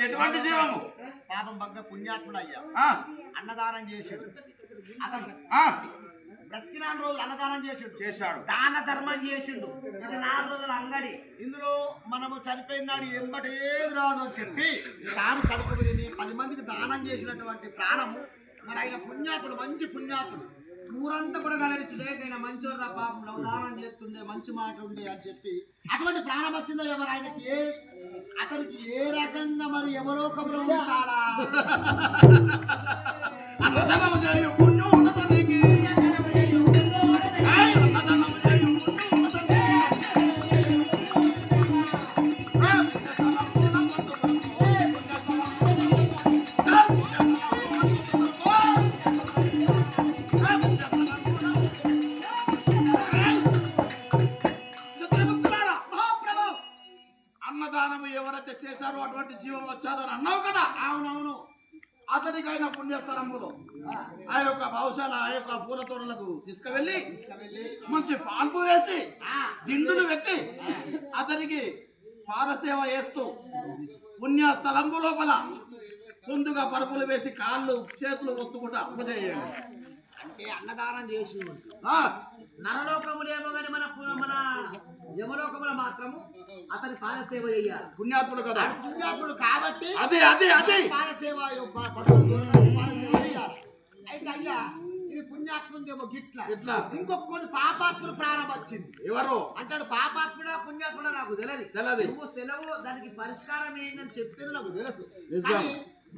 ఎటువంటి జీవము పాపం బగ్గ పుణ్యాత్ముడు అయ్యా అన్నదానం చేసాడు అతను బ్రతికిన రోజులు అన్నదానం చేశాడు దాన ధర్మం చేసిండు ఇది 4 రోజుల అంగడి ఇందులో మనము చనిపోయిన నాడు ఎంబటేది రాదు అని చెప్పి తాను కడుపు తిని 10 మందికి దానం చేసినటువంటి ప్రాణము మరి ఆయన పుణ్యాత్ముడు మంచి పుణ్యాత్ముడు ఊరంతా కూడా గలరించలేకైనా మంచోర్రా పాపంలో దానం చేస్తుండే మంచి మాట ఉండే అని చెప్పి అటువంటి ప్రాణం వచ్చిందో ఎవరు ఆయనకి అతనికి ఏ రకంగా మరి ఎవరోకములో చాలా అన్నదానం చేయు పుణ్యం ఉన్నతనికి ఎవరైతే చేశారో అటువంటి జీవం వచ్చారని అన్నావు కదా. అవునవును, అతనికైనా పుణ్యస్థలంలో ఆ యొక్క భౌశాల ఆ యొక్క పూల తోటలకు తీసుకువెళ్ళి మంచి పాల్పు వేసి దిండులు పెట్టి అతనికి పాదసేవ చేస్తూ పుణ్యస్థలంబు లోపల ముందుగా పరుపులు వేసి కాళ్ళు చేతులు ఒత్తుకుంటూ అప్పు చేయండి. అంటే అన్నదానం చేసి నరలోకములేమో కానీ మన యమలోకముల మాత్రము అతని పాదసేవ చేయాలి. పుణ్యాత్ముడు కదా, పుణ్యాత్ముడు కాబట్టి అదే అదే అదే పాదసేవ అయితే అయ్యా ఇది పుణ్యాత్ముందేమో గిట్లా ఇంకొకటి పాపాత్ముడు ప్రారంభం వచ్చింది. ఎవరు అంటాడు పాపాత్ముడా పుణ్యాత్ముడా నాకు తెలియదు నువ్వు సెలవు దానికి పరిష్కారం ఏంటని చెప్తే నాకు తెలుసు.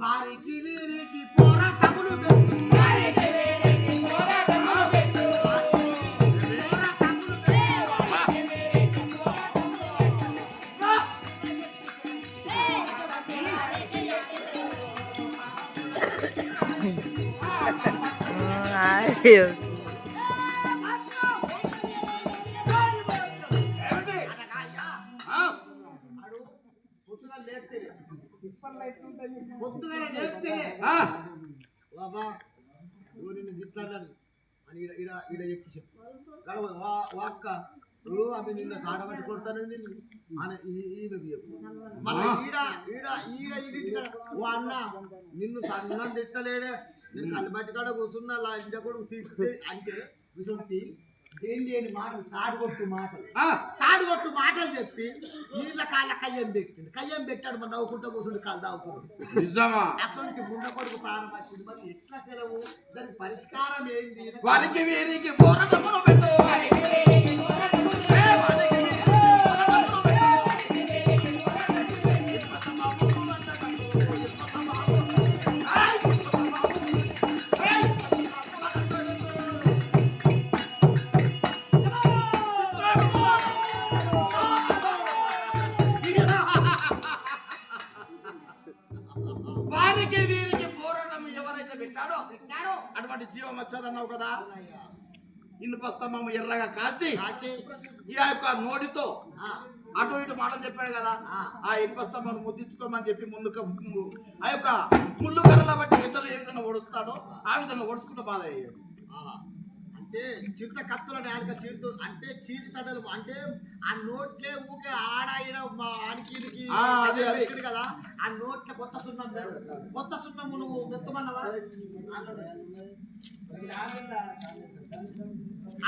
వారికి వీరికి పోరాటములు పొద్దుగా లేస్తే బాబా నిన్ను గిట్లని అని ఈడ ఎక్కి చెప్పు వాక్క అవి నిన్న సాడబట్టి కొడతాను అని మళ్ళీ ఓ అన్న నిన్ను సన్నం తిట్టలేడే నేను కళ్ళబట్టి కాడ కూర్చున్నా ఇంత కూడా తీసుకుంటే అంటే విసుంటి ఏం లేని మాటలు సాడుగొట్టు మాటలు చెప్పి నీళ్ళ కాళ్ళ కయ్యం పెట్టాడు మన నవ్వుకుంటూ కూర్చుంటే కాళ్ళు తాగుతున్నాడు. అసలు ముండ కొడుకు ప్రారంభం వచ్చింది. మరి ఎట్లా సెలవు దానికి పరిష్కారం ఏంది? వారికి వీరికి అటువంటి జీవం వచ్చేదన్నావు కదా. ఇనుప స్తంభం ఎర్రగా కాల్చి ఈ యొక్క నోటితో అటు ఇటు మాటలు చెప్పాడు కదా ఆ ఇనుప స్తంభం ముద్దించుకోమని చెప్పి ముందుకు ఆ యొక్క ముళ్ళు కర్రల బట్టి ఎద్దలు ఏ విధంగా ఓడుస్తాడో ఆ విధంగా ఓడుచుకుంటూ బాధ అయ్యాడు. అంటే చిరుత కత్తుల నాలుక చీరుతూ అంటే చీటి తడలు అంటే ఆ నోట్లే ఊకే ఆడాయిడ ఆడికి అదే కదా ఆ నోట్ల కొత్త సున్నం నువ్వు మెత్తమన్నవా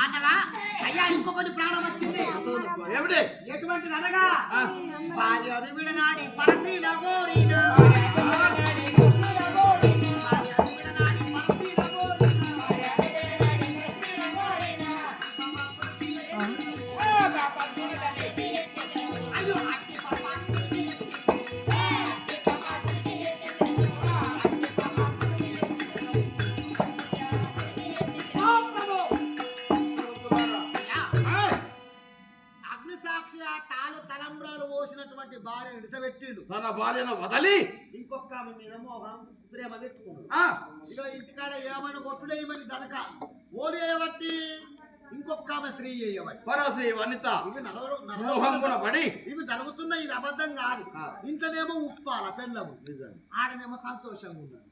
అన్నవా అయ్యా ఇంకొకటి ప్రాణం వచ్చింది ఏమిటి ఎటువంటిది అనగా భార్య విడనాడి పరసీల గోరినా భార్య విడిసబెట్టిండు తన భార్యను వదలి ఇంకొక ఆమె మీద మోహం ప్రేమ పెట్టుకున్నాడు. ఇక ఇంటికాడ ఏమైనా కొట్టుడేయమని దనక ఓడి వేయబట్టి ఇంకొక ఆమె స్త్రీ చేయబట్టి పరాశ్రీ వనిత ఇవి జరుగుతున్నాయి. ఇది అబద్ధం కాదు. ఇంట్లోనేమో ఉప్పాల పెళ్ళము ఆడనేమో సంతోషంగా ఉన్నాడు.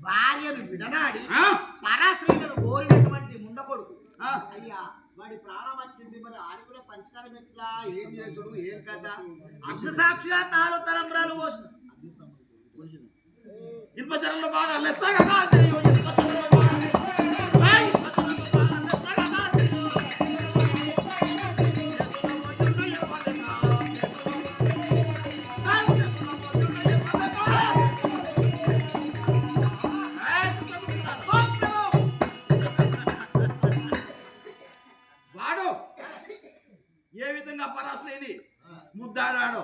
భార్యను విడనాడి పరాశ్రీలను కోరినటువంటి ముండకొడుకు అయ్యా వాడి ప్రాణం వచ్చింది. మరి ఆడి కూడా పరిష్కారం ఎట్లా ఏం చేసుడు ఏం కథ అగ్నిసాక్షిగా తాను తలంబ్రాలు పోసిన ఇన్పచరంలో బాగా ఏ విధంగా పరాశ్రీని ముద్దాడాడో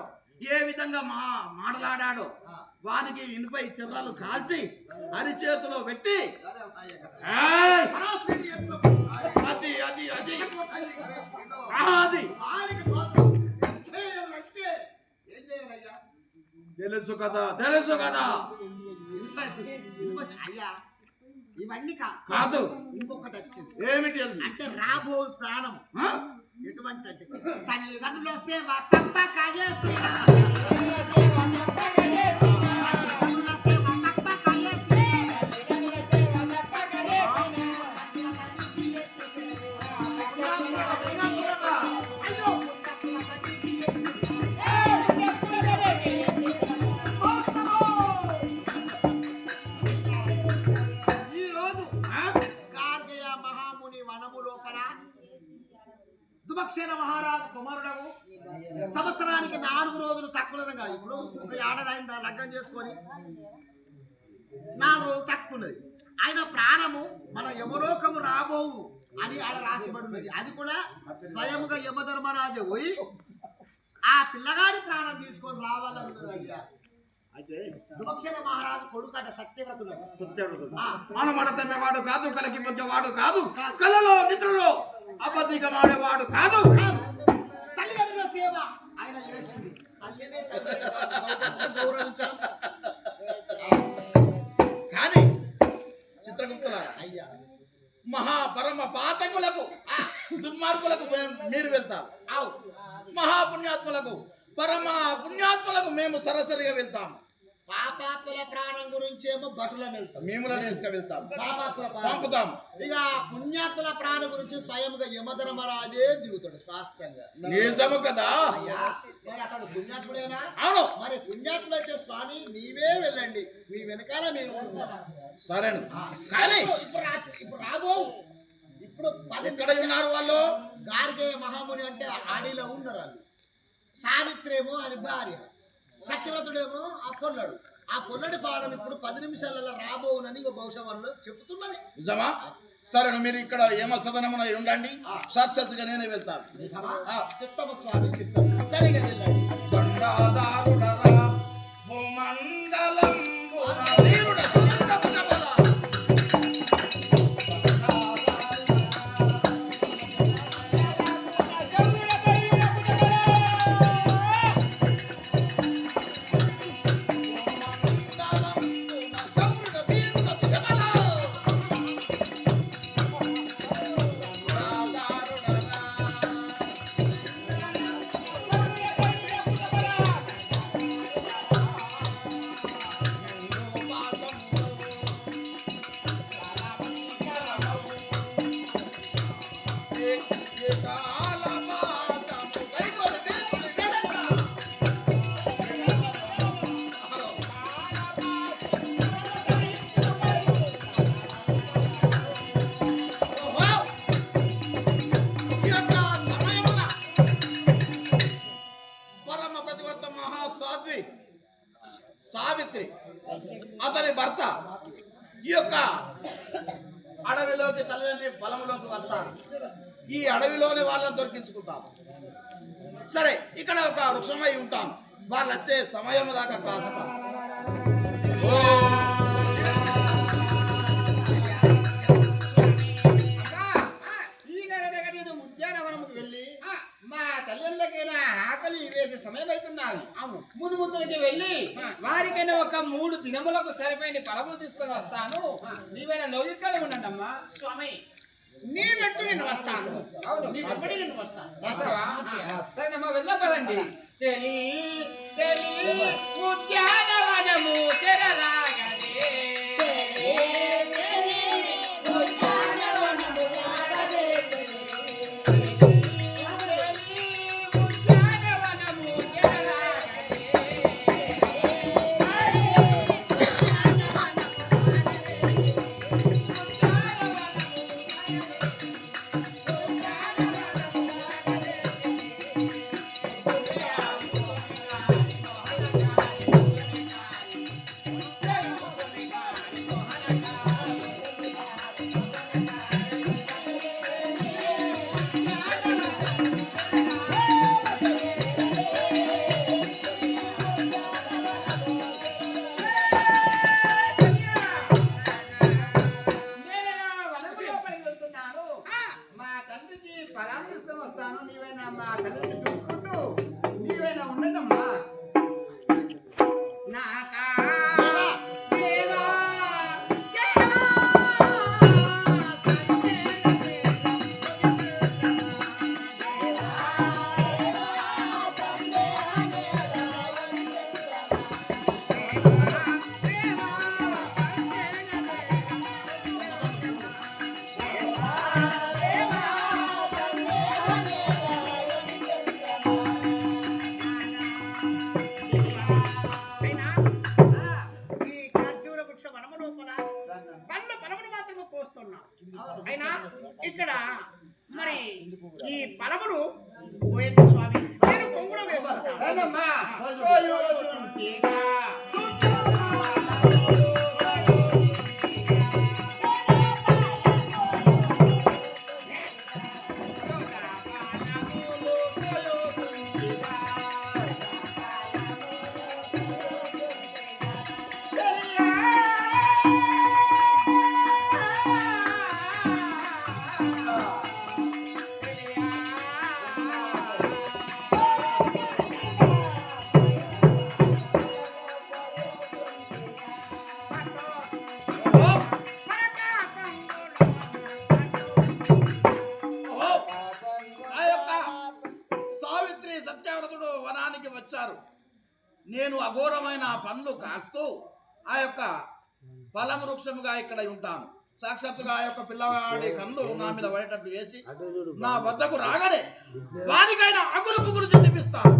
ఏ విధంగా మాటలాడాడో వానికి ఇనుపై చెర్రాలు కాల్చి అరిచేతిలో పెట్టి అది అది అది అది తెలుసు కదా తెలుసు కదా అయ్యా ఇవన్నీ కాదు ఇంకొకటి వచ్చింది ఏమిటి అంటే రాబో ప్రాణం ఎటువంటి అంటే తల్లిదండ్రులు సేవ తప్పక చేసి దుభక్షణ మహారాజు కుమారుడకు సంవత్సరానికి 4 రోజులు తక్కువగా ఇప్పుడు ఒక ఏడాది లగ్గం చేసుకొని 4 రోజులు తక్కువన్నది. ఆయన ప్రాణము మన యమలోకము రాబోవు అని ఆయన రాసిబడి ఉన్నది. అది కూడా స్వయముగా యమధర్మరాజు పోయి ఆ పిల్లగాడి ప్రాణం తీసుకొని రావాలన్నది. అయ్యా అయితే దుభక్షణ మహారాజు కొడుకట సత్యవ్రతుడు. వాడు కాదు కలకి వాడు కాదు కలలో నిద్రలో అబద్ధికమాడేవాడు కాదు కాదు. తల్లిదండ్రుల సేవ ఆయన కానీ చిత్రగుప్తుల అయ్యా మహాపరమ పాతకులకు దుర్మార్గులకు మీరు వెళ్తారు. మహాపుణ్యాత్ములకు పరమ పుణ్యాత్ములకు మేము సరసరిగా వెళ్తాము. పాపాత్మల ప్రాణం గురించి ఏమో భటులను వెళ్తాం, మేములను తీసుకువెళ్తాం, పాపాత్మల పంపుతాం. ఇక పుణ్యాత్మల ప్రాణం గురించి స్వయంగా యమధర్మరాజే దిగుతాడు స్పష్టంగా. నిజము కదా. మరి అక్కడ పుణ్యాత్ముడేనా? అవును. మరి పుణ్యాత్ముడు అయితే స్వామి నీవే వెళ్ళండి, మీ వెనకాల మేము సరేను. కానీ ఇప్పుడు రాబో ఇప్పుడు ఎక్కడ ఉన్నారు వాళ్ళు? గార్గేయ మహాముని అంటే ఆడిలో ఉన్నారు వాళ్ళు. సావిత్రేమో అని భార్య, సత్యవ్రతుడేమో ఆ పొల్లడు. ఆ పొల్లడి పాలన ఇప్పుడు 10 నిమిషాలలో రాబోవునని బహుశా వాళ్ళు చెప్తున్నది. నిజమా? సరే మీరు ఇక్కడ ఏమస్తదనమున ఉండండి, సాక్షాత్తుగా నేనే వెళ్తాను. చిత్తము స్వామి చిత్తం. సరిగా వెళ్ళండి. సాధ్వి సావిత్రి అతని భర్త ఈ యొక్క అడవిలోకి తల్లిదండ్రి పొలంలోకి వస్తారు. ఈ అడవిలోనే వాళ్ళని దొరికించుకుంటాం. సరే, ఇక్కడ ఒక వృక్షమై ఉంటాం. వాళ్ళు వచ్చే సమయం దాకా కాస్త ఉద్యానవనముకు వెళ్ళి మా తల్లిదండ్రులకైనా ఆకలి వేసే సమయం అవుతున్నది. ముందు ముందుకి వెళ్ళి వారికైనా ఒక 3 దినములకు సరిపోయిన పడవలు తీసుకొని వస్తాను. నీవైనా నవ్వుకలు ఉండండి అమ్మా. స్వామి, నీ వెంట నేను వస్తాను. అవును, నీ వెంబడి నేను వస్తాను. సరేనమ్మా, వెళ్దాం పదండి. చెలి చెలి ఉద్యానవనము తెరలాగనే వస్తాను. నీవైనా మా తల్లిని చూసుకుంటూ నీవైనా ఉండటమ్మా. నాకా దేవా దేవా అయినా ఇక్కడ మరి ఈ పలములు స్వామి నేను కొంగులో వేసుకుంటాను. వచ్చారు. నేను అఘోరమైన పండ్లు కాస్తూ ఆ యొక్క ఫలం వృక్షముగా ఇక్కడ ఉంటాను. సాక్షాత్తుగా ఆ యొక్క పిల్లవాడి కన్ను నా మీద పడేటట్టు వేసి నా వద్దకు రాగానే వాడికైనా అగులు పుగులు చెందిపిస్తాను.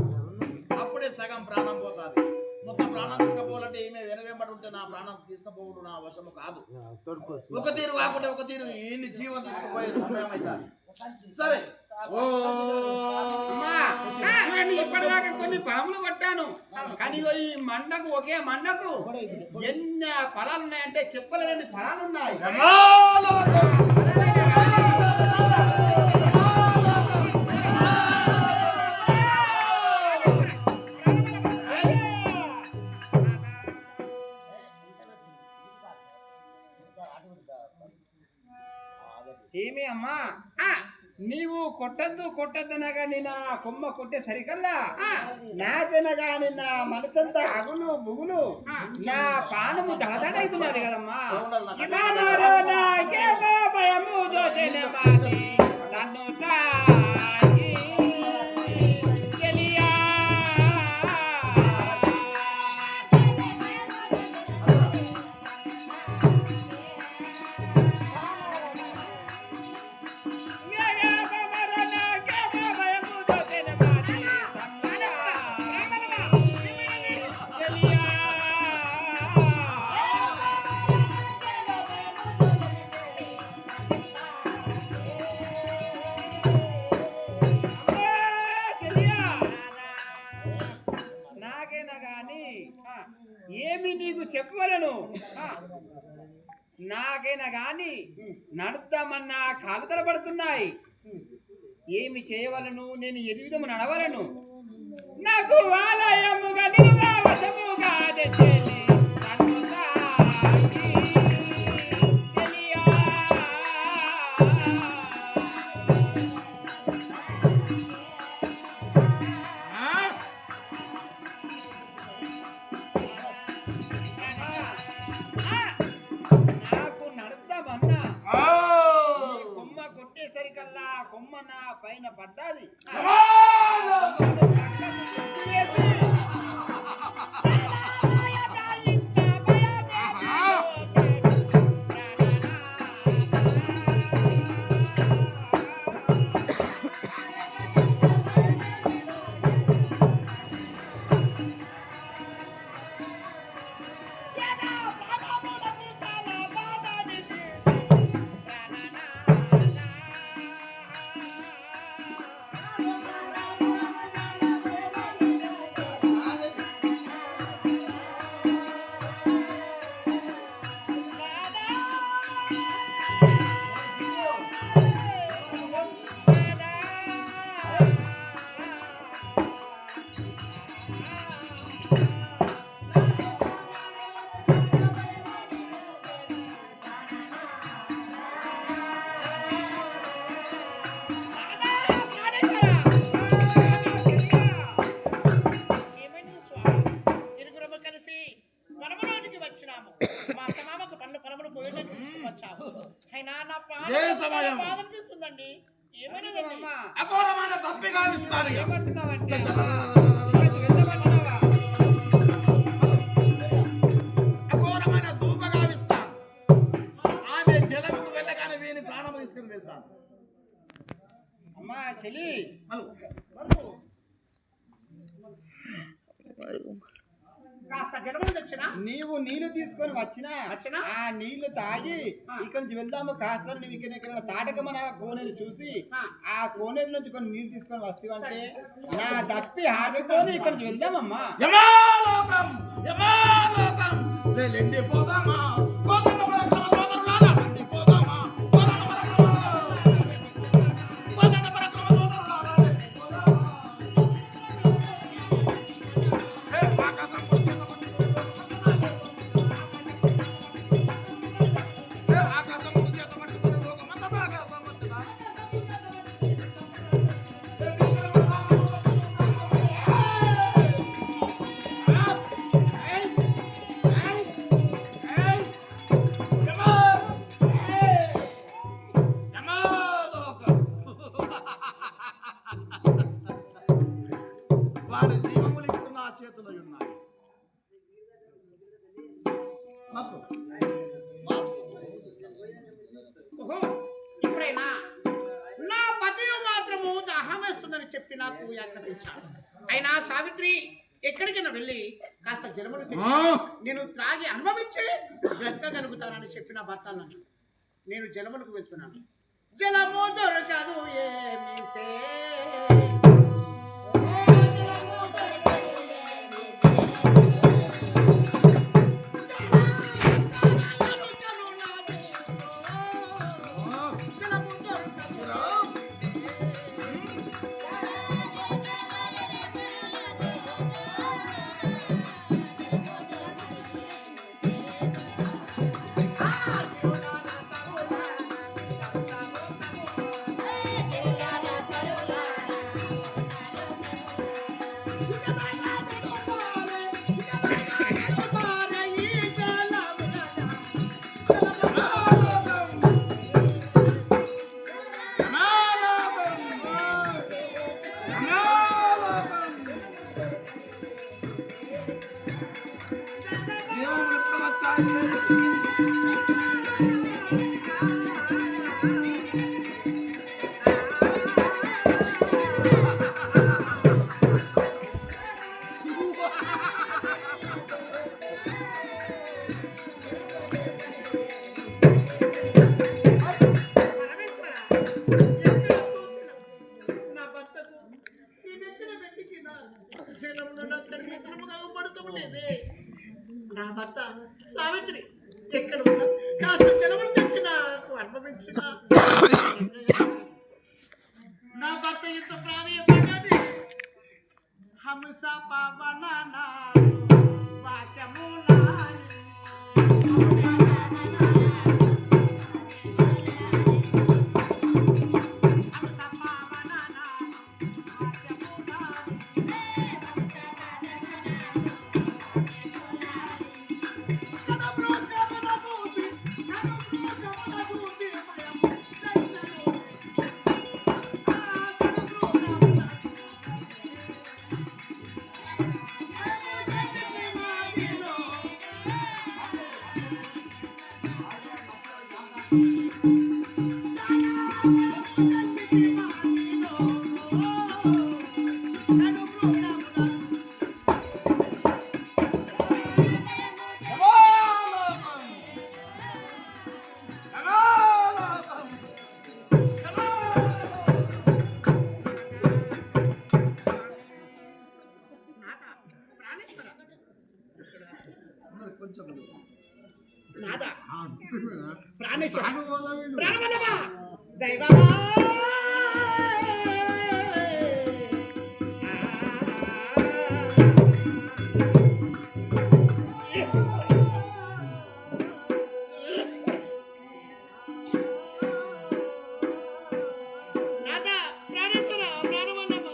అప్పుడే సగం ప్రాణం పోతుంది. మొత్తం ప్రాణం తీసుకుపోవాలంటే ఈమె వెనవెంబడి ఉంటే నా ప్రాణం తీసుకుపోవడం నా వశము కాదు. ఒక తీరు కాకుండా ఒక తీరు ఈయన్ని జీవం తీసుకుపోయే సమయం అవుతుంది. సరే, ఇప్పటిదాకా కొన్ని పాములు కొట్టాను, కానీ ఈ మండకు ఒకే మండకు ఎన్ని ఫలాలు ఉన్నాయంటే చెప్పలేని ఫలాలు ఉన్నాయి. ఏమి అమ్మా, నీవు కొట్టద్దనగా నిన్న కొమ్మ కొట్టే సరికల్లా నాకనగా నిన్న మనసంతా అగులు బుగులు నా పానము దడదడైతున్నది కదమ్మా. భయము దోషనే బాధి నన్ను గాని ఏమి నీకు చెప్పవలను నాకైనా గాని నడుద్దామన్నా కాలు తలపడుతున్నాయి. ఏమి చేయవలను? నేను ఎది విధము నడవలను? నాకు ఆలయముగా నిలుగా వశముగా తెచ్చేది నన్ను తాకి తెలియా. నాకు నడుద్దామన్నా కొమ్మ కొట్టేసరికల్లా కొమ్మ నా పైన పడ్డాది. అఘోరమైన తప్పిగా ఇస్తాను. అఘోరమైన ధూపగా ఇస్తాను. ఆమె జలముకు వెళ్ళగానే వీని ప్రాణం తీసుకుని వెళ్తాను. అమ్మా చెలి, నీవు నీళ్లు తీసుకొని వచ్చినా ఆ నీళ్లు తాగి ఇక్కడ నుంచి వెళ్దాము. కాస్త నువ్వు ఇక్కడ తాటకమన కోనేరు చూసి ఆ కోనేరు నుంచి కొన్ని నీళ్లు తీసుకొని వస్తావంటే నా తప్పి ఆడుకొని ఇక్కడ నుంచి వెళ్దామమ్మా. వారి జీవములు ఇప్పుడు నా చేతిలో ఉన్నాయి. ఇప్పుడైనా నా పతి మాత్రము దాహం వేస్తుందని చెప్పి నాకు యాజ్ఞాపించాడు. అయినా సావిత్రి ఎక్కడికైనా వెళ్ళి కాస్త జలములు నేను త్రాగి అనుభవించి బ్రతకగలుగుతానని చెప్పిన భర్తలను నేను జలములకు వెళ్తున్నాను. జలము దొరకదు ఏమి నా భర్తకు కనబడటం లేదే. నా భర్త సావిత్రి ఎక్కడ ఉన్నా కాస్త తెలవలు తెచ్చిన అనుభవించిన నా భర్త ఎంత ప్రాధాన్యపడ్డాడు. హంస పవన వాక్యములాలి నాదా ప్రాణేశ్వర ప్రాణవల్లభ దైవమా నాదా ప్రాణేశ్వర ప్రాణవల్లభ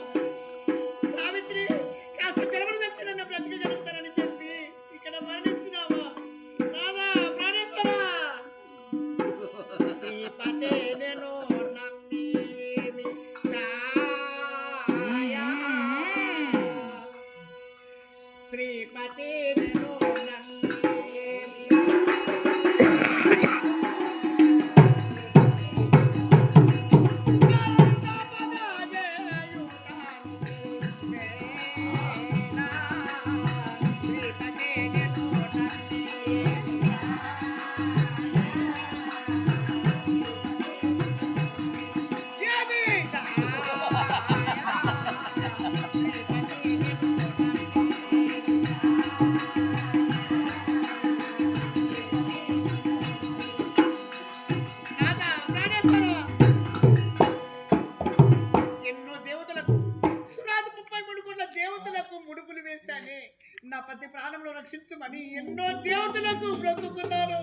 సావిత్రి కాస్త తెలవలు తెచ్చిన బ్రతిక జరుగుతానని చెప్పి ఇక్కడ మరణించినావా నాదా ప్రాణేశ్వర శ్రీపతే నేను నమ్మి సాయా శ్రీపతే నేను ఎన్నో దేవతలకు సురాది 33 కోట్ల దేవతలకు ముడుపులు వేశానే నా పతి ప్రాణంలో రక్షించమని ఎన్నో దేవతలకు బ్రతుకున్నాను.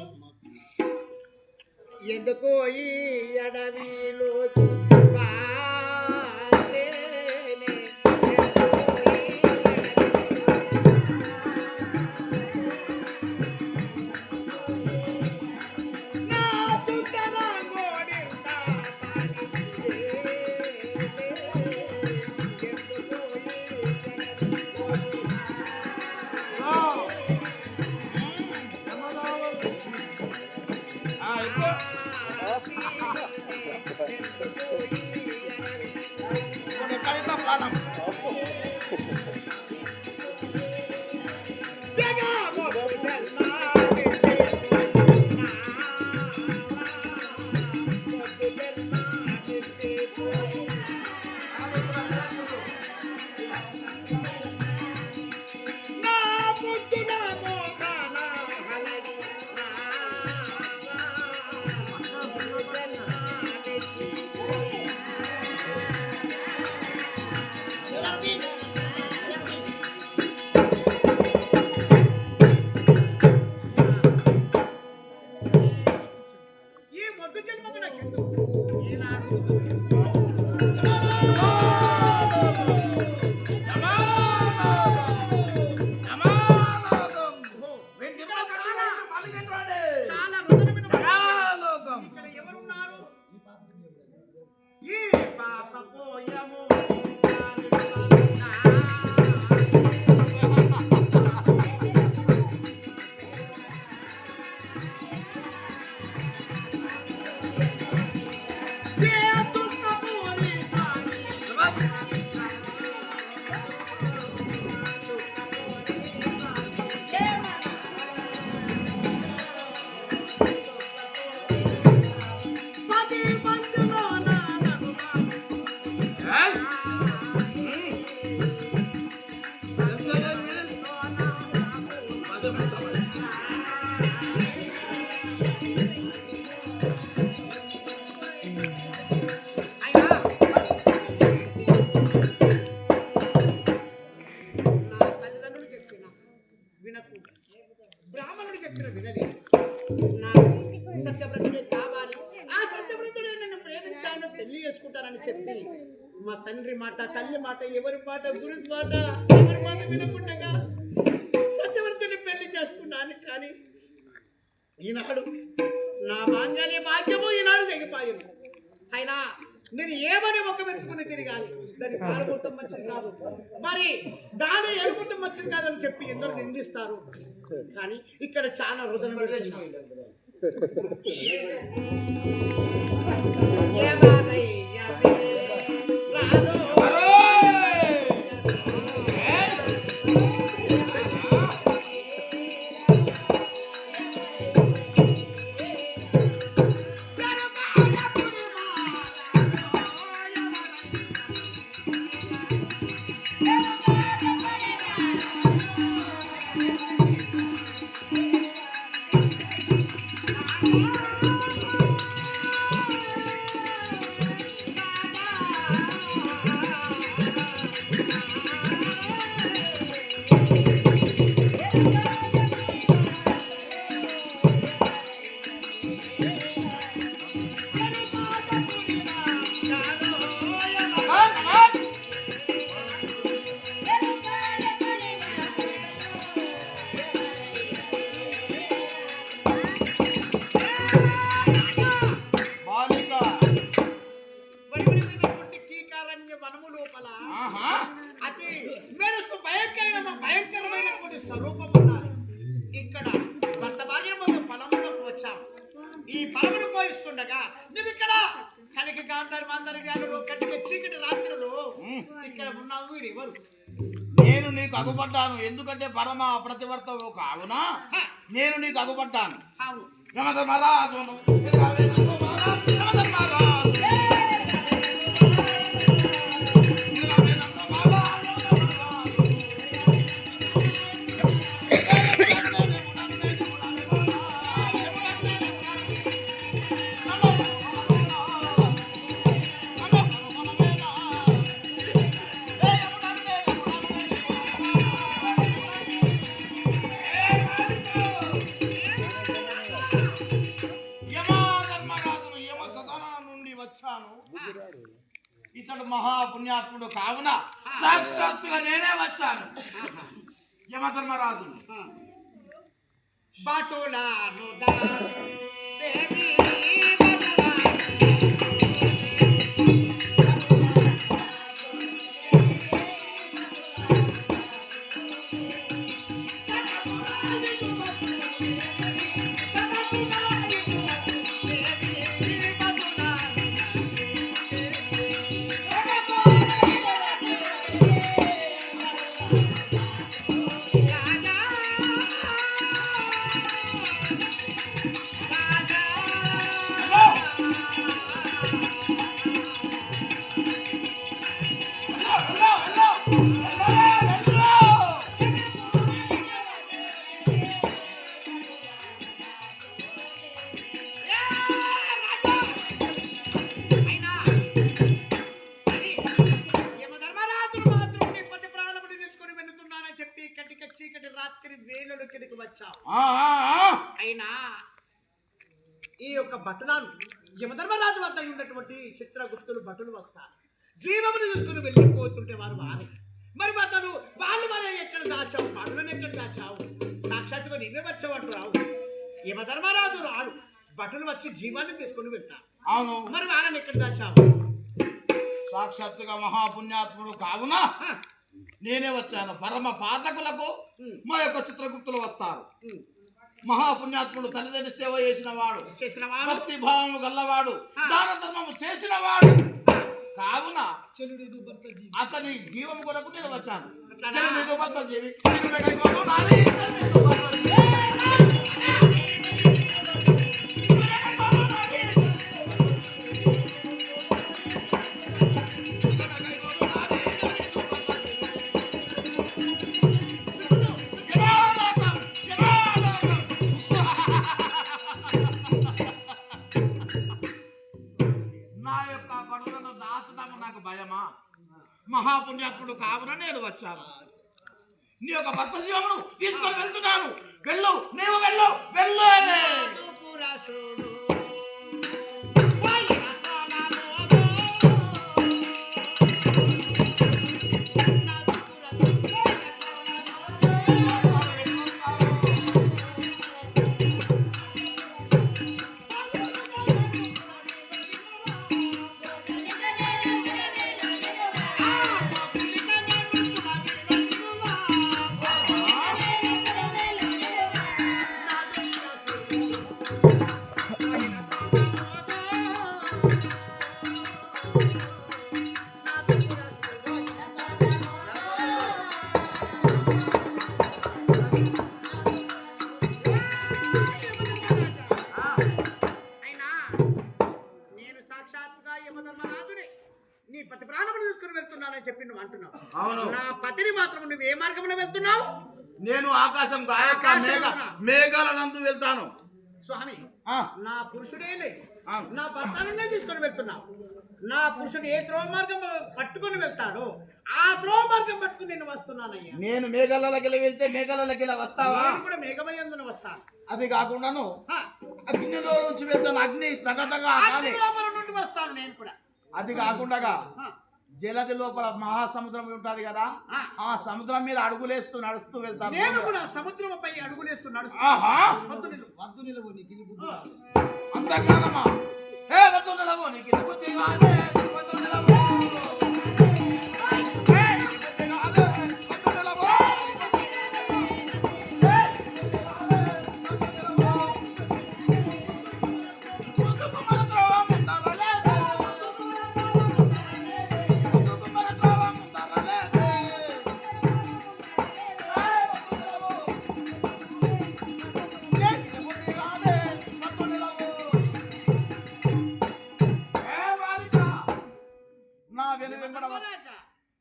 ఎందుకో ఈ అడవిలో వినకు. బ్రాహ్మణుడు చెప్పిన వినలేదు. నాకు సత్యవ్రతుడే కావాలి, ఆ సత్యవ్రతుడే నన్ను ప్రేమించాను, పెళ్లి చేసుకుంటానని చెప్పి మా తండ్రి మాట, తల్లి మాట, ఎవరి మాట, గురి మాట, ఎవరి మాట వినకుండగా సత్యవ్రతుని పెళ్లి చేసుకున్నాను. కానీ ఈనాడు నా మాంగళ్య భాగ్యము ఈనాడు తెగిపోయింది. అయినా నేను ఏమని ఒక వెతుకుని తిరగాలి, దాని కాలుకుంటాం మంచిది కాదు, మరి దాని ఎలుకుంటాం మంచిది కాదని చెప్పి ఎందరూ నిందిస్తారు. కానీ ఇక్కడ చాలా హృదయం అతి మెరుస్తూ భయంకరమైనటువంటి స్వరూపం ఉన్నారు. ఇక్కడ భర్త భార్య పొలంలోకి వచ్చాము. ఈ పొలమును పోయిస్తుండగా నువ్వు ఇక్కడ కలిగి గాంధారి మాంధారి వ్యాలు కట్టిక చీకటి రాత్రులు ఇక్కడ ఉన్నావు. మీరు ఎవరు? నేను నీకు అగుపడ్డాను, ఎందుకంటే పరమ ప్రతివర్తవు కావునా నేను నీకు అగుపడ్డాను. అవును. యమధర్మరాజును ఇతడు మహాపుణ్యాత్ముడు కావున సాక్షాత్తుగా నేనే వచ్చాను. యమధర్మరాజు బాటోలాను అయినా ఈ యొక్క భటులను యమధర్మరాజు వద్ద ఉన్నటువంటి చిత్రగుప్తులు భటులు వస్తారు. జీవమును చూసుకుని వెళ్ళిపోతుంటే వారు వారే మరి అతను వాళ్ళు మరి ఎక్కడ దాచావు, భటులను ఎక్కడ దాచావు, సాక్షాత్తుగా నీవే వచ్చావంటూ రావు. యమధర్మరాజు రాడు, భటులు వచ్చి జీవాన్ని తీసుకుని వెళ్తారు. అవును, మరి వాళ్ళని ఎక్కడ దాచావు? సాక్షాత్తుగా మహాపుణ్యాత్ముడు కావున నేనే వచ్చాను. పరమ పాతకులకు మా యొక్క చిత్రగుప్తులు వస్తారు. మహాపుణ్యాత్ముడు తల్లిదండ్రి సేవ చేసిన వాడు, భక్తి భావము గల్లవాడు, దాన ధర్మము చేసిన వాడు కావున అతని జీవం కొరకు నేను వచ్చాను. మహాపుణ్యాత్ముడు కావున నేను వచ్చాను. నీ యొక్క భక్త జీవమును తీసుకొని వెళ్తున్నాను. వెళ్ళు నీవు వెళ్ళు వెళ్ళు నాదు పురుషుడు పోయిన కోణములో. నాదు అయినా నేను సాక్షాత్తుగా యమధర్మరాజుని నీ పతి ప్రాణములు తీసుకుని వెళ్తున్నానని చెప్పి నువ్వు అంటున్నావు. అవును. నా పతిని మాత్రం నువ్వు ఏ మార్గంలో వెళ్తున్నావు? నేను ఆకాశం గాయక మేఘాల నందు వెళ్తాను స్వామి, ఆ, నా పురుషుడే ఆ. నా భర్తనే తీసుకొని వెళ్తున్నావు. నా పురుషుడు ఏ త్రోవ మార్గం పట్టుకొని వెళ్తాడో ఆ త్రోవ మార్గం పట్టుకుని నేను వస్తున్నానయ్యా. నేను మేఘాలకి వెళ్తే మేఘాలకి వస్తావా? నేను కూడా మేఘమయందున వస్తాను. అది కాకుండాను ఆ, అగ్నిలో నుంచి వెళ్తాను. అగ్ని తగతగా అగ్ని లోపల నుండి వస్తాను నేను కూడా. అది కాకుండా ఆ, జలది లోపల మహాసముద్రం ఉంటది కదా, ఆ. ఆ సముద్రం మీద అడుగులేస్తూ నడుస్తూ వెళ్తాను. నేను కూడా సముద్రంపై అడుగులేస్తున్నాడు. ఆహా, వద్దు నిలువు నీకు ఇది బుద్ధి. అంతకాలమా? హే వద్దు నిలవు, నీకు ఇది బుద్ధి కాదే, వద్దు నిలవు. హే, నీకు బుద్ధి కాదే, వద్దు నిలవు.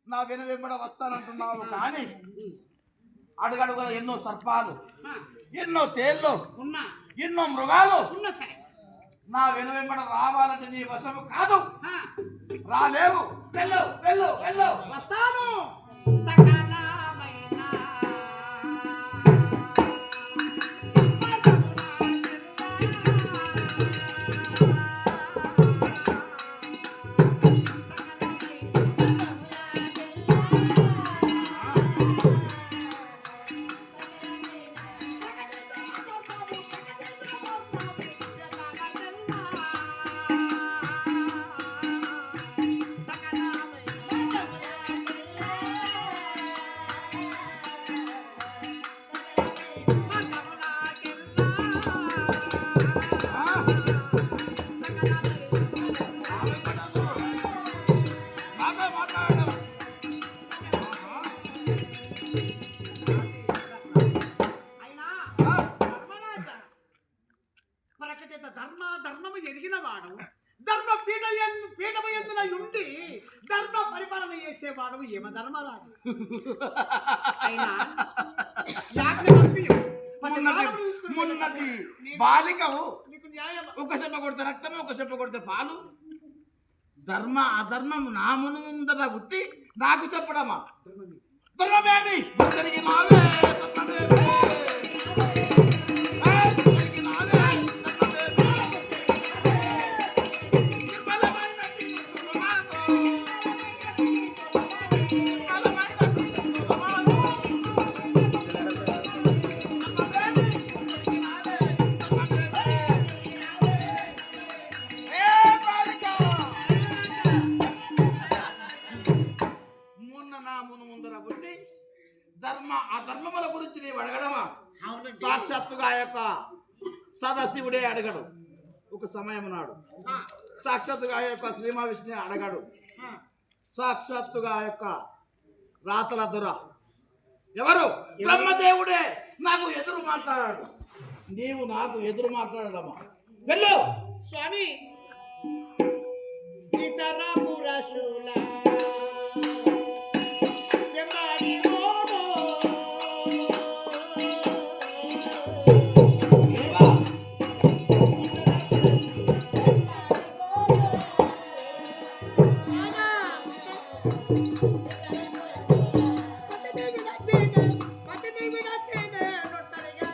నా వెనువెంబడ వస్తానంటున్నావు కానీ అడుగడుగుల ఎన్నో సర్పాలు, ఆ, ఎన్నో తేళ్ళు, ఉన్నా ఎన్నో మృగాలు ఉన్నా సరే. నా వెనువెంబడ రావాలంటే నీ వశము కాదు. ఆ, రాలేవు. వెళ్ళు వెళ్ళు వెళ్ళు. వస్తాను. సకలమైన బాగా మాట్లాడడం. అయినా ధర్మరాజా, ప్రకటిత ధర్మము ఎరిగిన వాడు, ధర్మ పీఠమయందున ఉండి ధర్మ పరిపాలన చేసేవాడు యమధర్మరాజు. అయినా యాజ్ఞ తప్పియు, పతి ప్రాణములు తీసుకుని మున్నటి నీకు- బాలికవు నీకు న్యాయం. ఒక చెప్ప కొడితే రక్తము, ఒక చెప్ప కొడితే పాలు. ధర్మ అధర్మం నా మును ముందర పుట్టి నాకు చెప్పడమా? ధర్మమేమి గుర్తెరిగి నావే ధర్మమేమి. ఏయ్, గుర్తెరిగి నావే ధర్మమేమి. నిర్మలమైనట్టి ధర్మమార్గం. నిర్మలమైనట్టి ధర్మమార్గం. ధర్మమేమి గుర్తెరిగి నావే ధర్మమేమి. ఏ బాలిక, మొన్న నా మును ముందర పుట్టి ధర్మ అధర్మముల గురించి నీవు అడగడమా? అవునండి. సాక్షాత్తుగా ఆ యొక్క సదాశివుడే అడగడు. ఒక సమయం నాడు ఆ, సాక్షాత్తుగా ఆ యొక్క శ్రీ మహావిష్ణువు అడగడు. ఆ, సాక్షాత్తుగా ఆ యొక్క రాతల దొర ఎవరు? బ్రహ్మదేవుడే నాకు ఎదురు మాట్లాడాడు. నీవు నాకు ఎదురు మాట్లాడడమా? వెళ్ళు. స్వామి, ఇతర పురుషుల ఎంబడి ఓడో. పతిని విడచేనే, రొట్టెలిగా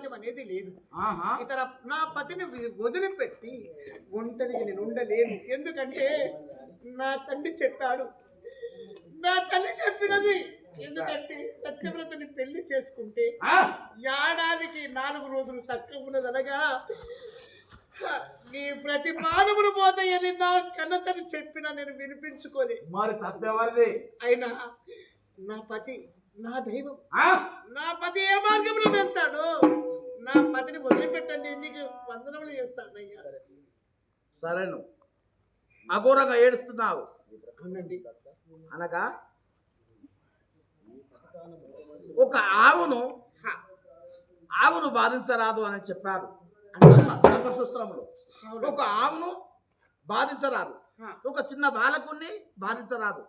సమాజం అనేది లేదు. ఆహా. ఇతర నా పతిని వదిలిపెట్టి ఒంటరికి నేను ఉండలేను. ఎందుకంటే నా తండ్రి చెప్పాడు, నా తల్లి చెప్పినది. ఎందుకంటే సత్యవ్రతని పెళ్లి చేసుకుంటే ఏడాదికి 4 రోజులు తక్కువ ఉన్నదనగా నీ ప్రతి మానవులు పోతాయని నా కన్నతని చెప్పినా నేను వినిపించుకోలే. మరి తప్పెవరిది? అయినా నా పతి నా దైవం. నా పతి ఏ మార్గంలో వెళ్తాడో నా పతిని వదిలిపెట్టండి, నీకు వందనములు చేస్తానయ్యా. సరే, నువ్వు అఘోరంగా ఏడుస్తున్నావు. అవునండి. అనగా ఒక ఆవును బాధించరాదు అని చెప్పారు ధర్మసూత్రములు. ఒక ఆవును బాధించరాదు, ఒక చిన్న బాలకుణ్ణి బాధించరాదు,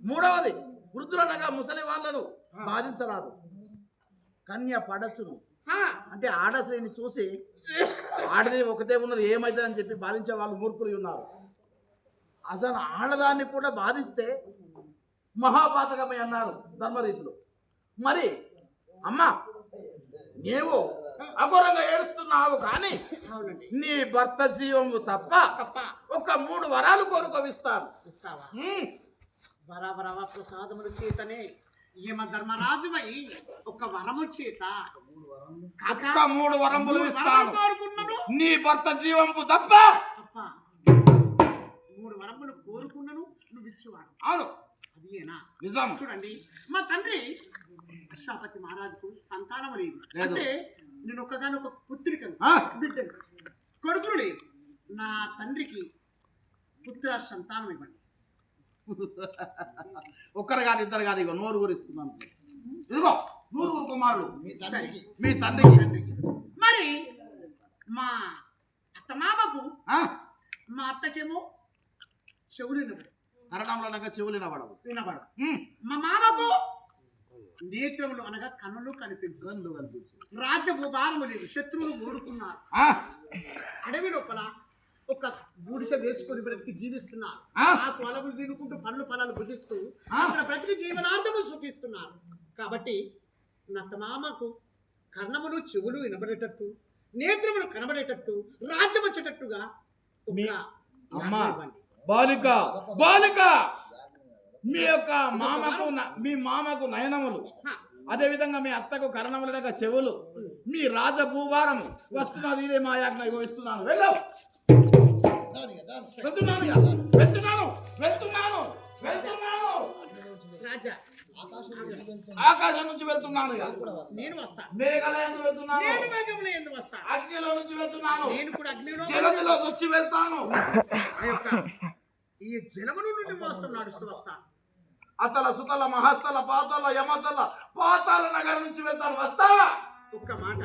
మూడవది వృద్ధులనగా ముసలి వాళ్ళను బాధించరాదు, కన్య పడచును అంటే ఆడశ్రీని చూసి ఆడది ఒకటే ఉన్నది ఏమైతుందని చెప్పి బాధించే వాళ్ళు మూర్ఖులు ఉన్నారు. అసలు ఆడదాన్ని కూడా బాధిస్తే మహాపాతకమే అన్నారు ధర్మరీతులు. మరి అమ్మా, నీవు అఘోరంగా ఏడుస్తున్నావు కానీ నీ భర్త జీవము తప్ప ఒక 3 వరాలు కోరుకోవిస్తాను. వరవరవ ప్రసాదముల చేతనే ఈమ ధర్మరాజువై ఒక వరము చేత ఒక్క 3 వరములు ఇస్తాను. కోరుకున్నాను నీ భర్త జీవము తప్ప 3 వరములు కోరుకున్నాను, నువ్వు ఇచ్చేవాడు. అవును, అదేనా నిజం. చూడండి, మా తండ్రి అశ్వాపతి మహారాజుకు సంతానం లేదు. అంటే నేను ఒక్కగానొక పుత్రికను, బిడ్డను, కొడుకులు లేదు. నా తండ్రికి పుత్ర సంతానం ఇవ్వండి. ఒక్కరు కాదు, ఇద్దరు కాదు, ఇగో నోరు గురిస్తున్నాను. ఇదిగో 100 కుమారులు మీ తండ్రికి. మరి మా అత్తమామకు, మా అత్తకేమో చెవులు వినబడు, కరణంలో అనగా చెవులు వినబడవు. మా మామకు నేత్రములు అనగా కన్నులు కనిపించు. రాజ్య భూభారము లేదు, శత్రువులు ఓడుకున్నారు. అడవి లోపల ఒక గుడిసె వేసుకొని బ్రతికి జీవిస్తున్నారు. ఆ పొలములు తినుకుంటూ పండ్లు ఫలాలు భుజిస్తూ అక్కడ బ్రతికి జీవనార్థము చూపిస్తున్నారు. కాబట్టి నా మామకు కర్ణములు చెవులు వినబడేటట్టు, నేత్రములు కనబడేటట్టు, రాజ్యం వచ్చేటట్టుగా అమ్మా బాలిక బాలిక మీ యొక్క మీ మామకు నయనములు, అదే విధంగా మీ అత్తకు కరణములుగా చెవులు, మీ రాజభూభారము వస్తున్నది. ఇదే మా యాజ్ఞ ఇస్తున్నాను. రాజా ఆకాశం నుంచి వెళ్తున్నాను, నేను వస్తాను. మేఘాలయ నుంచి వెళ్తున్నాను, నేను మేఘముల యందు వస్తాను. అగ్నిలో నుంచి వెళ్తున్నాను, నేను కూడా అగ్నిలో జలదిలో వచ్చి వెళ్తాను. ఈ జలమును నుండి మోస్తూ నడుస్తూ వస్తాను. అతల సుతల మహస్తల పాతల యమతల పాతాల నగరం నుంచి వెళ్తాను. వస్తావా? ఒక్క మాట,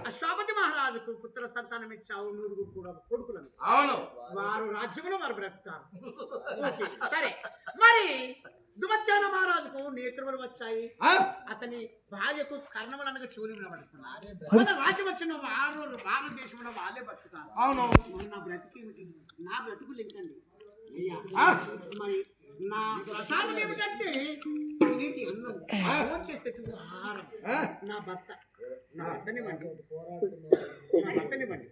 అశ్వాపతి మహారాజుకు పుత్ర సంతానం ఇచ్చావు, 100 కూడా కొడుకులను. అవును, వారు రాజ్యములో వారు బ్రతుకుతారు. సరే, మరి దుమచ్చాన మహారాజుకు నేత్రములు వచ్చాయి, అతని భార్యకు కర్ణములు అనగా చెవులు వినబడుతున్నారు. రాజ్యం వచ్చిన వారు భారతదేశంలో వాళ్ళే బతుకుతారు. అవును, నా బ్రతికేమిటి? నా బ్రతుకులు ఏంటండి అయ్యా? మరి నా ప్రసాదం ఏమిటంటే తినేటి అన్నం, భోజనం చేసేటువంటి ఆహారం. నా భర్తనివ్వండి.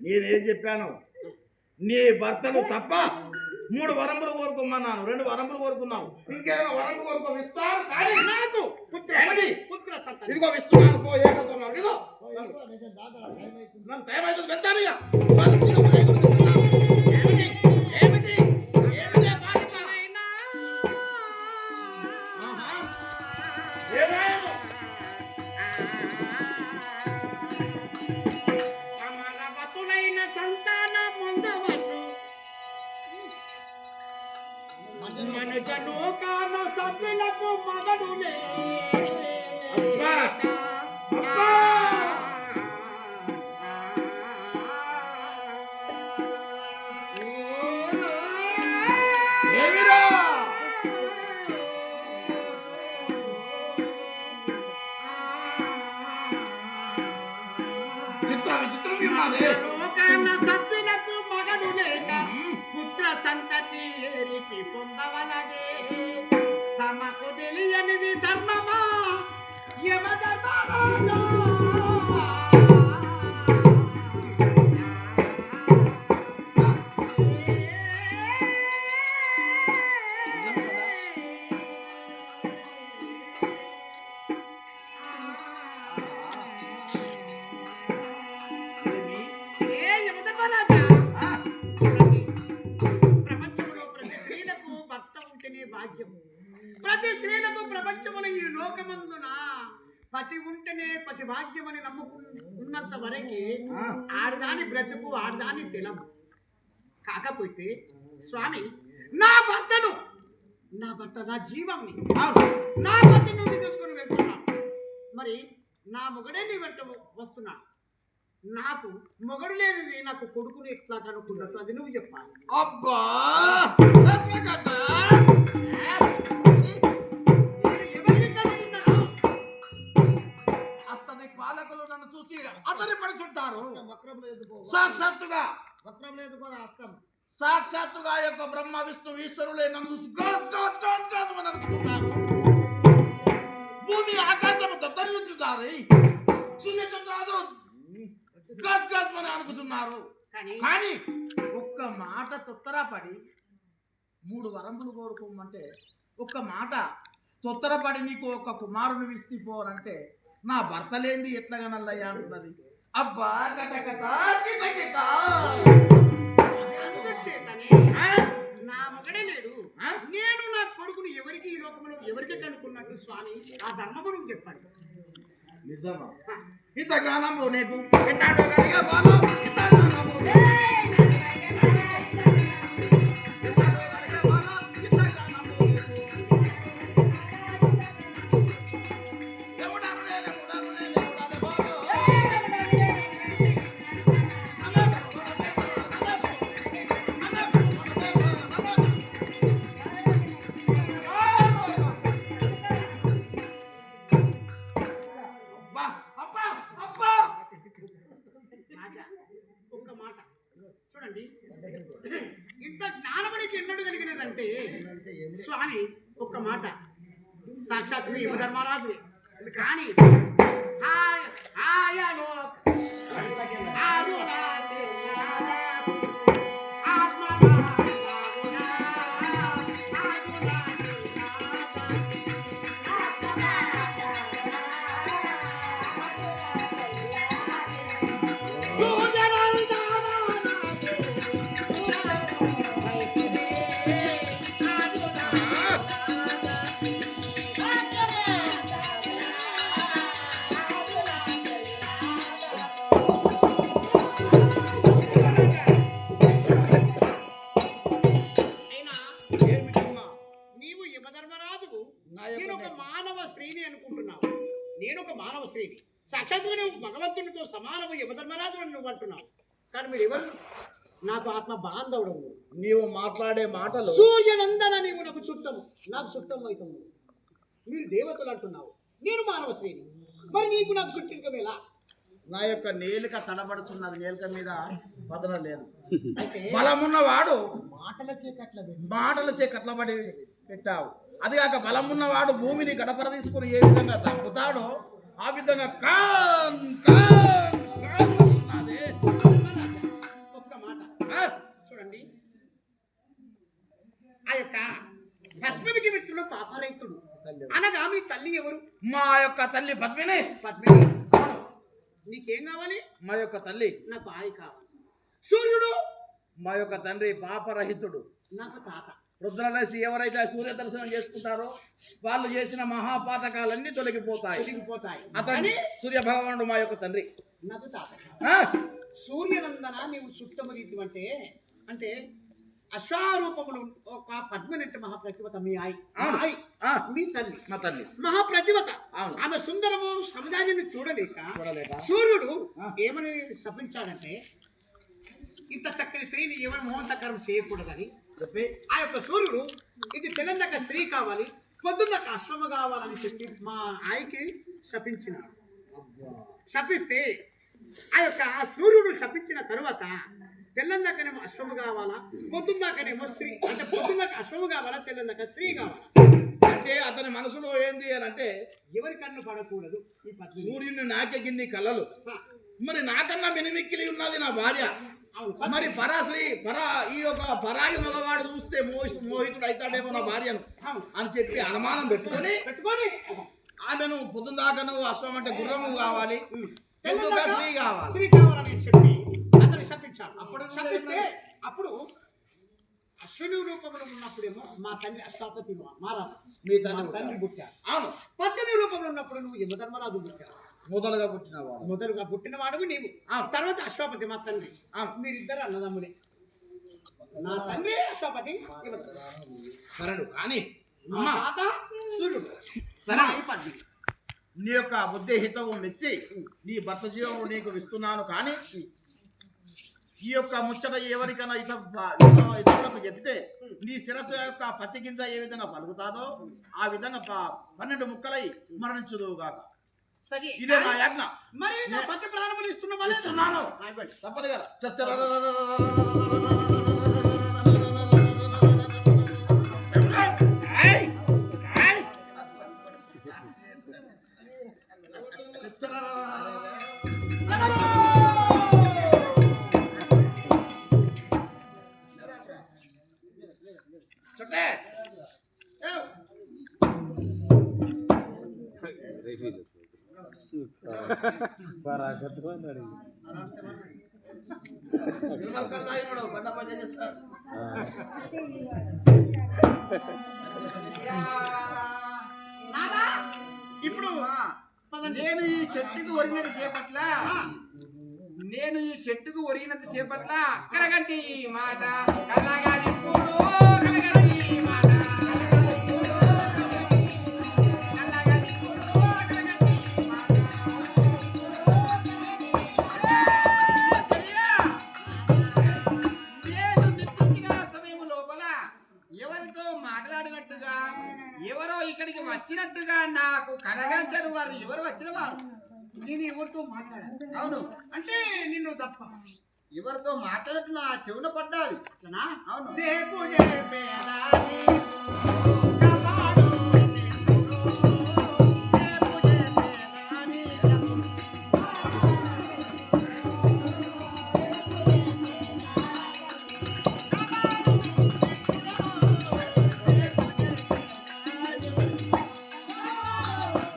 నేనేం చెప్పాను? నీ భర్తను తప్ప 3 వరములు కోరుకోమన్నాను, 2 వరములు కోరుకున్నావు. ఇంకేమైనా వరములు కోరుకో, ఇస్తాను. కానీ నాకు పుత్ర సంతానం ఇదిగో ఇస్తున్నాను. పో, ఏమనుకున్నావు? ఇదిగో నన్ను టైం అవుతుంది, వెళ్తాను. ఏమిటి సమరవతులైన సంతానం పొందవచ్చు. మనుషను కాను సభ్యులకు మగడులే. సభ్యులకు మగడు లేక పుత్ర సంతతి రీతి పొందవలదే. తమకు తెలియనిది ధర్మమా యమధర్మరాజా. భాగ్యం అని నమ్ముకున్నంత వరకు ఆడదాని బ్రతుకు ఆడదాని తినం. కాకపోతే స్వామి నా భర్త నా జీవంని నా భర్తను నువ్వు తీసుకుని వెళ్తున్నా. మరి నా మొగడే నీ వెంట వస్తున్నా. నాకు మొగడు లేనిది నాకు కొడుకుని ఎట్లా కనుక్కున్నట్టు అది నువ్వు చెప్పాలి. అబ్బా ఎవరికి కనుక్కున్నాను? అతని పాలకులు నన్ను చూసి అతని పడుతుంటారు. వక్రంలో ఎదుకో సాక్షాత్తుగా వక్రంలో ఎదుకోరా అస్తం. సాక్షాత్తుగా యొక్క బ్రహ్మ విష్ణు ఈశ్వరులే నన్ను చూసి గాజ్ గాజ్ గాజ్ గాజ్ అని అనుకుంటున్నారు. భూమి ఆకాశము దత్తరించుతారు. సూర్యచంద్రాదులు గాజ్ గాజ్ అని అనుకుంటున్నారు. కానీ ఒక్క మాట తొత్తరపడి 3 వరములు కోరుకోమంటే ఒక్క మాట తొత్తరపడి నీకు ఒక కుమారుని విస్తిపోనంటే నా భర్త లేనిది ఎట్లాగనల్లయ్యా అంటున్నది. అబ్బా కటకట కిటకిట. అందుచేతనే నా మొగడే లేడు. నేను నా కొడుకుని ఎవరికి ఈ లోకంలో ఎవరికి కనుక్కున్నట్టు స్వామి ఆ ధర్మము నువ్వు చెప్పండి. నిజమా? ఇంతగానము నీకు ఎన్నాడో కలిగే బాలం ఇంతగానము రాజా ఒక్క మాట చూడండి. ఇంత జ్ఞానమునికి ఎన్నడు కలిగినదంటే స్వామి ఒక్క మాట సాక్షాత్తు యమధర్మరాజు. కానీ ఆయనో సాక్షాత్తుగా నువ్వు భగవంతునితో సమానము యమధర్మరాజు అని నువ్వు అంటున్నావు. కానీ మీరు ఎవరు? నాకు ఆత్మ బాంధవుడు. నీవు మాట్లాడే మాటలు సూర్యనందన నీవు నాకు చుట్టము, నాకు చుట్టము అవుతాము. మీరు దేవతలు అంటున్నావు, నేను మానవ శ్రేణి. మరి నీకు నాకు చుట్టింకం ఎలా? నా యొక్క నేలిక తడబడుతున్నది. నేలిక మీద పదన లేదు. బలమున్నవాడు మాటలచే కట్లబడి పెట్టావు. అది కాక బలమున్నవాడు భూమిని గడపర తీసుకుని ఏ విధంగా తప్పుతాడో ఆ విధంగా కాన్ కాన్ కాన్ ఉన్నది. ఒక్క మాట చూడండి. ఆ యొక్క పద్మినికి మిత్రుడు పాపరైతుడు అనగా మీ తల్లి ఎవరు? మా యొక్క తల్లి పద్మిని. పద్మిని నీకేం కావాలి? మా యొక్క తల్లి నాకు ఆయి కావాలి. సూర్యుడు మా యొక్క తండ్రి పాపరహితుడు. నాకు తాత. రుద్రలేసి ఎవరైతే సూర్య దర్శనం చేసుకుంటారో వాళ్ళు చేసిన మహాపాతకాలన్నీ తొలగిపోతాయి. అతని సూర్య భగవానుడు మా యొక్క తండ్రి. నాకు తాత. సూర్యనందన నీవు చుట్టమరీతి అంటే అంటే అశ్వారూపములు ఒక పద్మనంటే మహాప్రతివత మీ ఆయి. మీ తల్లి మా తల్లి మహాప్రతివత. ఆమె సుందరము సముదాయాన్ని చూడలేక సూర్యుడు ఏమని శపించాడంటే ఇంత చక్కని స్త్రీని ఏమైనా మోహంతకరం చేయకూడదని చెప్పి ఆ యొక్క సూర్యుడు ఇది తెలంగాణ స్త్రీ కావాలి, పొద్దున్నక అశ్వము కావాలని చెప్పి మా ఆయికి శపించినాడు. శపిస్తే ఆ యొక్క సూర్యుడు శపించిన తరువాత తెల్లందాకనేమో అశ్వము కావాలా, పొద్దున్నాకనేమో స్త్రీ. అంటే పొద్దున్నాక అశ్వము కావాలా, తెల్లందాక స్త్రీ కావాలా. అంటే అతని మనసులో ఏంది అని అంటే ఎవరి కన్ను పడకూడదు. ఈ సూర్యుని నాకే గిన్ని కళ్ళలు. మరి నాకన్నా మినిమిక్కిలి ఉన్నది నా భార్య. మరి పరాశ్రీ ఈ యొక్క పరాగి మగవాడు చూస్తే మోహితుడు అవుతాడేమో నా భార్యను అని చెప్పి అనుమానం పెట్టుకొని ఆమెను పొద్దుదాకా అశ్వం అంటే గుర్రము కావాలి, స్త్రీ కావాలి, స్త్రీ కావాలని చెప్పి అతను శపించాడు. అప్పుడు అశ్విని రూపంలో ఉన్నప్పుడేమో మా తండ్రి అశ్వాపతి మారాము. మీ తండ్రి పుట్టాడు. అవును. పద్మిని రూపంలో ఉన్నప్పుడు నువ్వు యమధర్మరాజు పుట్టావు. మొదలుగా పుట్టినవాడు. మొదలుగా పుట్టినవాడు నీవు. తర్వాత అశ్వపతి మా తండ్రి. మీరిద్దరు అన్నదమ్ములే. నా తండ్రి అశ్వపతి, సరేడు కానీ మా తాత సూర్యుడు. సరే. ఈ పద్మి. నీ యొక్క బుద్ధి హితవు మెచ్చి నీ భర్త జీవము నీకు ఇస్తున్నాను కానీ ఈ యొక్క ముచ్చట ఎవరికైనా ఇతరులకు చెబితే నీ శిరస్సు యొక్క పత్తి గింజ ఏ విధంగా పలుకుతాదో ఆ విధంగా 12 ముక్కలై మరణించుదువు గాక. సరే. ఇదే నా యాజ్ఞ. మరి నా పత్తి ప్రాణములు ఇస్తున్నావా లేదా? ఇస్తున్నాను. ఇవ్వండి. తప్పదు కదా. ఇప్పుడు నేను ఈ చెట్టుకు ఒరిగినది చేపట్ల కరగంటి మాట కల్లగాలి పూలు కరగంటి మాట కల్లగాలి పూలు కరగంటి మాట. నేను నిప్పుకున్న సమయం లోపల ఎవరితో మాట్లాడినట్టుగా ఎవరో ఇక్కడికి వచ్చినట్టుగా నాకు కరగంచరు. వారు ఎవరు వచ్చిన వారు? నేను ఎవరితో మాట్లాడాను? అవును, అంటే నిన్ను తప్ప ఎవరితో మాట్లాడుతున్నా చెవున పడ్డాలి. అట్లనా? అవును. రేపు చెప్పేదాన్ని